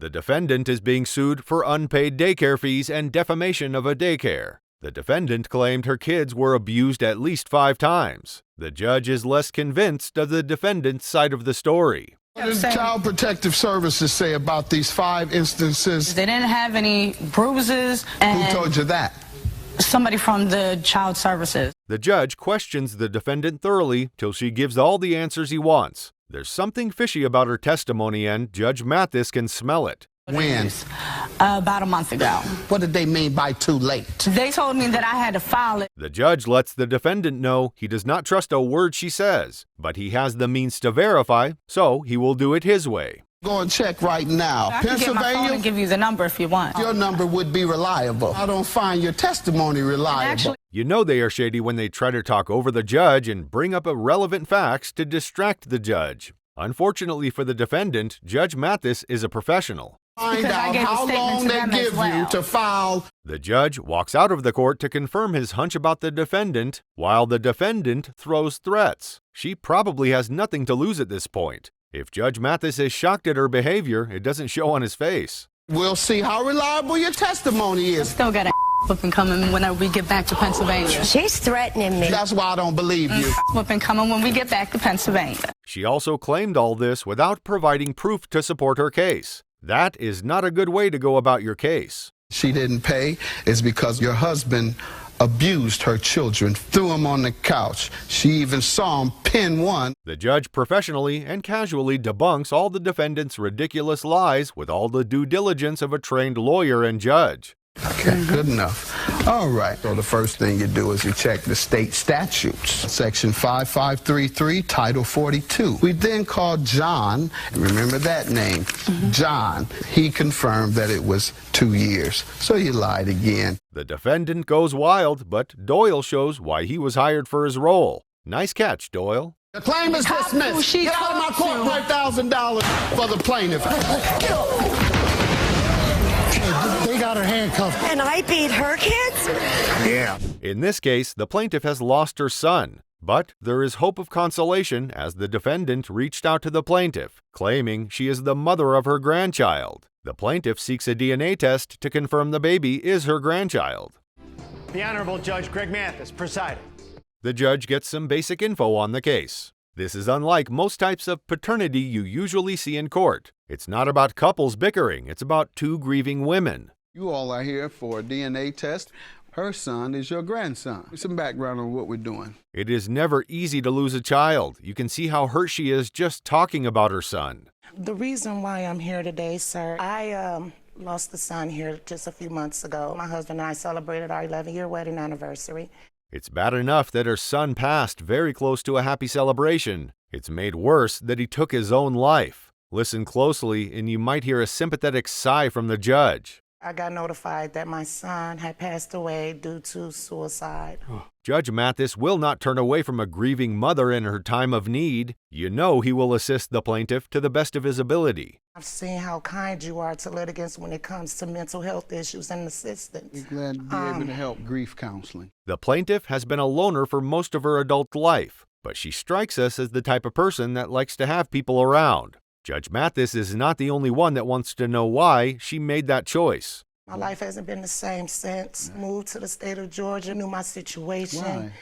The defendant is being sued for unpaid daycare fees and defamation of a daycare. The defendant claimed her kids were abused at least 5 times. The judge is less convinced of the defendant's side of the story. What does Child Protective Services say about these 5 instances? They didn't have any bruises. And who told you that? Somebody from the Child Services. The judge questions the defendant thoroughly till she gives all the answers he wants. There's something fishy about her testimony, and Judge Mathis can smell it. When? About a month ago. What did they mean by too late? They told me that I had to file it. The judge lets the defendant know he does not trust a word she says, but he has the means to verify, so he will do it his way. Go and check right now. I can get my phone and give you the number if you want. Your number would be reliable. I don't find your testimony reliable. You know they are shady when they try to talk over the judge and bring up irrelevant facts to distract the judge. Unfortunately for the defendant, Judge Mathis is a professional. Find out how long they give you to file. The judge walks out of the court to confirm his hunch about the defendant, while the defendant throws threats. She probably has nothing to lose at this point. If Judge Mathis is shocked at her behavior, it doesn't show on his face. We'll see how reliable your testimony is. Still got a whooping coming when we get back to Pennsylvania. She's threatening me. That's why I don't believe you. Whooping coming when we get back to Pennsylvania. She also claimed all this without providing proof to support her case. That is not a good way to go about your case. She didn't pay is because your husband abused her children, threw them on the couch. She even saw him pin one. The judge professionally and casually debunks all the defendant's ridiculous lies with all the due diligence of a trained lawyer and judge. Okay, good enough. All right. So the first thing you do is you check the state statutes. Section 5533, Title 42. We then called John. Remember that name? John. He confirmed that it was 2 years. So you lied again. The defendant goes wild, but Doyle shows why he was hired for his role. Nice catch, Doyle. The claim is dismissed. Get out of my court, $5,000 for the plaintiff. They got her handcuffed. And I beat her kids? Yeah. In this case, the plaintiff has lost her son. But there is hope of consolation as the defendant reached out to the plaintiff, claiming she is the mother of her grandchild. The plaintiff seeks a DNA test to confirm the baby is her grandchild. The Honorable Judge Greg Mathis presiding. The judge gets some basic info on the case. This is unlike most types of paternity you usually see in court. It's not about couples bickering, it's about 2 grieving women. You all are here for a DNA test. Her son is your grandson. Some background on what we're doing. It is never easy to lose a child. You can see how hurt she is just talking about her son. The reason why I'm here today, sir, I lost a son here just a few months ago. My husband and I celebrated our 11-year wedding anniversary. It's bad enough that her son passed very close to a happy celebration. It's made worse that he took his own life. Listen closely and you might hear a sympathetic sigh from the judge. I got notified that my son had passed away due to suicide. Judge Mathis will not turn away from a grieving mother in her time of need. You know he will assist the plaintiff to the best of his ability. I've seen how kind you are to litigants when it comes to mental health issues and assistance. We're glad to be able to help grief counseling. The plaintiff has been a loner for most of her adult life, but she strikes us as the type of person that likes to have people around. Judge Mathis is not the only one that wants to know why she made that choice. My life hasn't been the same since. Moved to the state of Georgia, knew my situation. Why?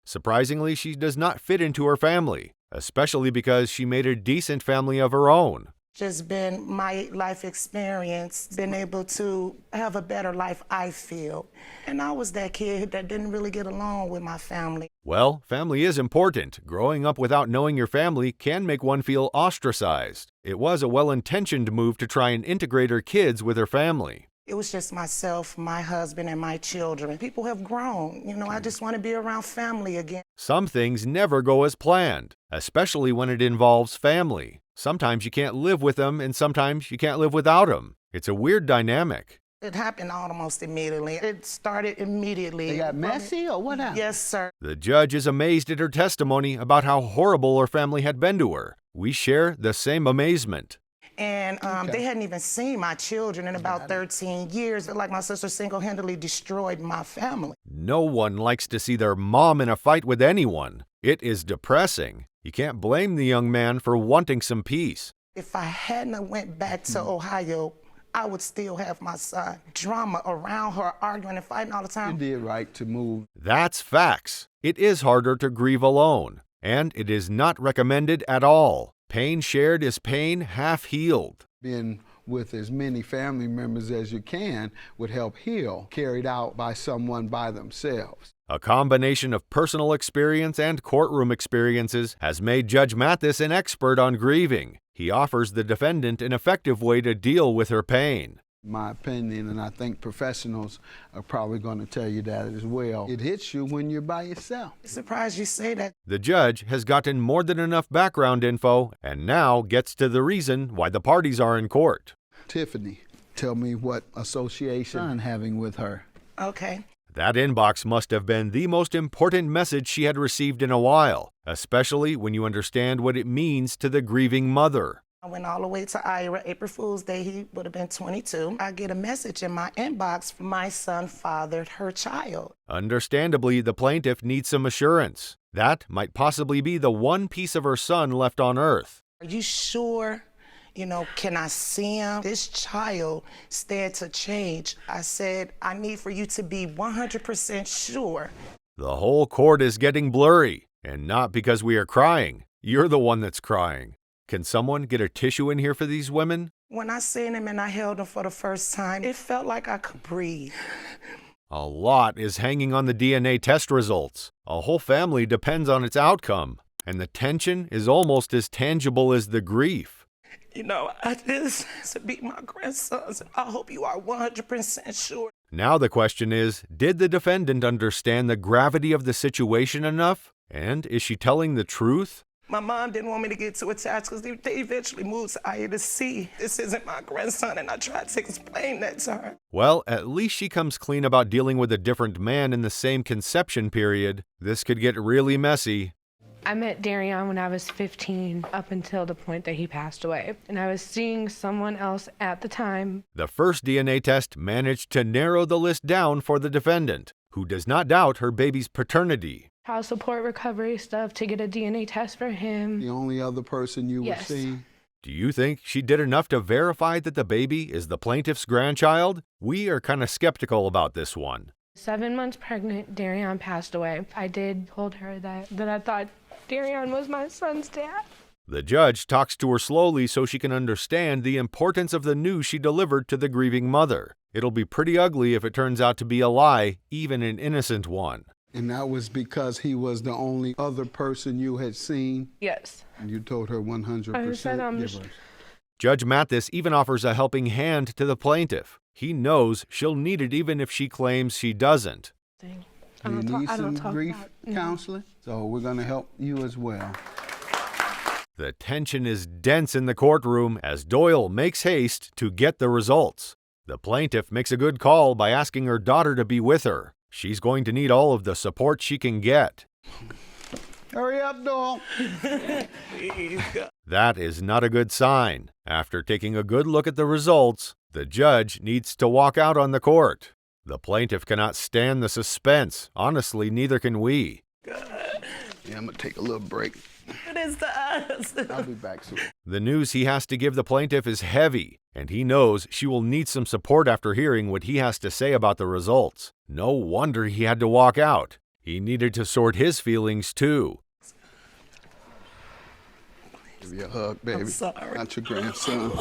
Surprisingly, she does not fit into her family, especially because she made a decent family of her own. Just been my life experience, been able to have a better life, I feel. And I was that kid that didn't really get along with my family. Well, family is important. Growing up without knowing your family can make one feel ostracized. It was a well-intentioned move to try and integrate her kids with her family. It was just myself, my husband, and my children. People have grown. You know, I just want to be around family again. Some things never go as planned, especially when it involves family. Sometimes you can't live with them, and sometimes you can't live without them. It's a weird dynamic. It happened almost immediately. It started immediately. They got messy or what happened? Yes, sir. The judge is amazed at her testimony about how horrible her family had been to her. We share the same amazement. And they hadn't even seen my children in about 13 years. Like my sister single-handedly destroyed my family. No one likes to see their mom in a fight with anyone. It is depressing. You can't blame the young man for wanting some peace. If I hadn't went back to Ohio I would still have my son. Drama around her, arguing and fighting all the You time. did right to move. That's facts. It is harder to grieve alone, and it is not recommended at all. Pain shared is pain half healed. Being with as many family members as you can would help heal, carried out by someone by themselves. A combination of personal experience and courtroom experiences has made Judge Mathis an expert on grieving. He offers the defendant an effective way to deal with her pain. My opinion, and I think professionals are probably going to tell you that as well. It hits you when you're by yourself. I'm surprised you say that. The judge has gotten more than enough background info and now gets to the reason why the parties are in court. Tiffany, tell me what association I'm having with her. Okay. That inbox must have been the most important message she had received in a while, especially when you understand what it means to the grieving mother. I went all the way to Ira, April Fool's Day. He would have been 22. I get a message in my inbox from my son fathered her child. Understandably, the plaintiff needs some assurance. That might possibly be the one piece of her son left on earth. Are you sure? Can I see him? This child stand to change. I said, I need for you to be 100% sure. The whole court is getting blurry, and not because we are crying. You're the one that's crying. Can someone get a tissue in here for these women? When I seen him and I held him for the first time, it felt like I could breathe. A lot is hanging on the DNA test results. A whole family depends on its outcome, and the tension is almost as tangible as the grief. I just to be my grandsons. I hope you are 100% sure. Now the question is, did the defendant understand the gravity of the situation enough? And is she telling the truth? My mom didn't want me to get too attached because they eventually moved to Aya to see this isn't my grandson, and I tried to explain that to her. Well, at least she comes clean about dealing with a different man in the same conception period. This could get really messy. I met Darion when I was 15, up until the point that he passed away. And I was seeing someone else at the time. The first DNA test managed to narrow the list down for the defendant, who does not doubt her baby's paternity. Child support recovery stuff to get a DNA test for him. The only other person you Yes. were seeing? Do you think she did enough to verify that the baby is the plaintiff's grandchild? We are kind of skeptical about this one. 7 months pregnant, Darion passed away. I did told her that I thought Darion was my son's dad. The judge talks to her slowly so she can understand the importance of the news she delivered to the grieving mother. It'll be pretty ugly if it turns out to be a lie, even an innocent one. And that was because he was the only other person you had seen? Yes. And you told her 100%? I said, Give her. Judge Mathis even offers a helping hand to the plaintiff. He knows she'll need it even if she claims she doesn't. Do you need some grief counseling? So we're going to help you as well. The tension is dense in the courtroom as Doyle makes haste to get the results. The plaintiff makes a good call by asking her daughter to be with her. She's going to need all of the support she can get. Hurry up, Doyle. That is not a good sign. After taking a good look at the results, the judge needs to walk out on the court. The plaintiff cannot stand the suspense. Honestly, neither can we. Yeah, I'm going to take a little break. It is to us. I'll be back soon. The news he has to give the plaintiff is heavy, and he knows she will need some support after hearing what he has to say about the results. No wonder he had to walk out. He needed to sort his feelings, too. Give you a hug, baby. I'm sorry. Not your grandson.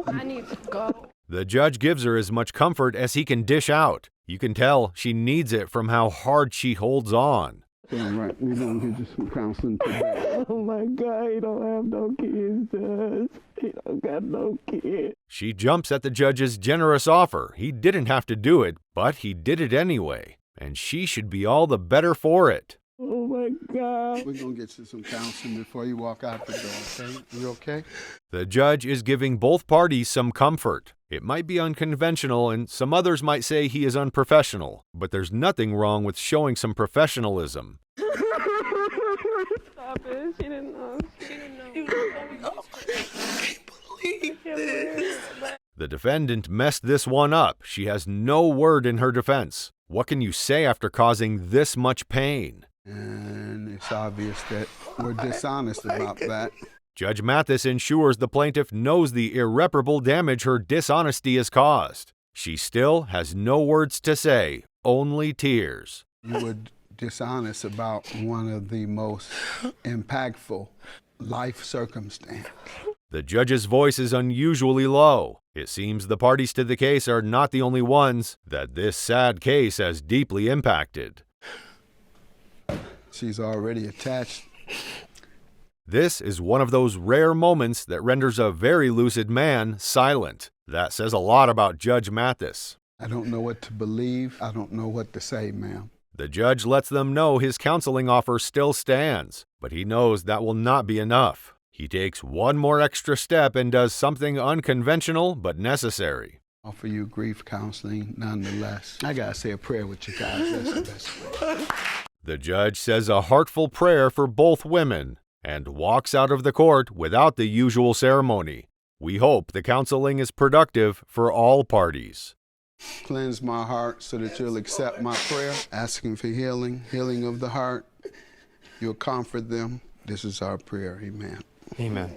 I need to go. The judge gives her as much comfort as he can dish out. You can tell she needs it from how hard she holds on. All right, we're going to get you some counseling today. Oh my God, he don't have no kids, Judge. He don't got no kids. She jumps at the judge's generous offer. He didn't have to do it, but he did it anyway. And she should be all the better for it. Oh my God. We're going to get you some counseling before you walk out the door, okay? You okay? The judge is giving both parties some comfort. It might be unconventional, and some others might say he is unprofessional, but there's nothing wrong with showing some professionalism. Stop it. She didn't know. I can't believe this. The defendant messed this one up. She has no word in her defense. What can you say after causing this much pain? And it's obvious that we're dishonest about that. Judge Mathis ensures the plaintiff knows the irreparable damage her dishonesty has caused. She still has no words to say, only tears. You were dishonest about one of the most impactful life circumstances. The judge's voice is unusually low. It seems the parties to the case are not the only ones that this sad case has deeply impacted. She's already attached. This is one of those rare moments that renders a very lucid man silent. That says a lot about Judge Mathis. I don't know what to believe. I don't know what to say, ma'am. The judge lets them know his counseling offer still stands, but he knows that will not be enough. He takes one more extra step and does something unconventional but necessary. Offer you grief counseling nonetheless. I gotta say a prayer with you guys. That's the best way. The judge says a heartful prayer for both women and walks out of the court without the usual ceremony. We hope the counseling is productive for all parties. Cleanse my heart so that you'll accept my prayer, asking for healing of the heart. You'll comfort them. This is our prayer. Amen. Amen.